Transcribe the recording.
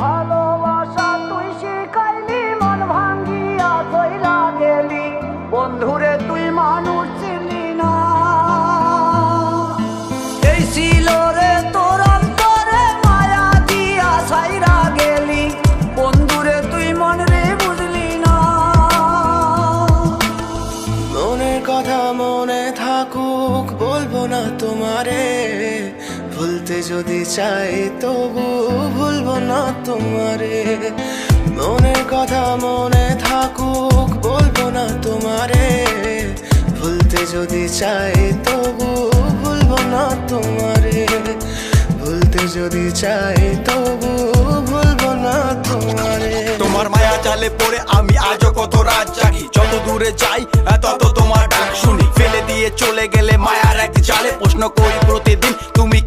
ভালোবাসা তুই শিখাইলি, মন ভাঙ্গিয়া চইলা গেলি, বন্ধুরে তুই মানুষ ছিলি না। এই ছিল রে তোর অন্তরে মায়া দিয়া ছাইরা গেলি, বন্ধুরে তুই মন রে বুঝলি না। মনের কথা মনে থাকুক বলবো না তোমারে, ভুলতে যদি চাই তবু ভুলবো না তোমারে। মনের কথা মনে থাকুক বলবো না তোমারে, ভুলতে যদি চাই তবু ভুলবো না তোমারে। ভুলতে যদি চাই তবু ভুলবো না তোমারে। তোমার মায়া জালে পড়ে আমি আজও কত রাত জাগি, যত দূরে যাই তত তোমার ডাক শুনি। ফেলে দিয়ে চলে গেলে মায়ার এক জালে প্রশ্ন করি প্রতিদিন, তুমি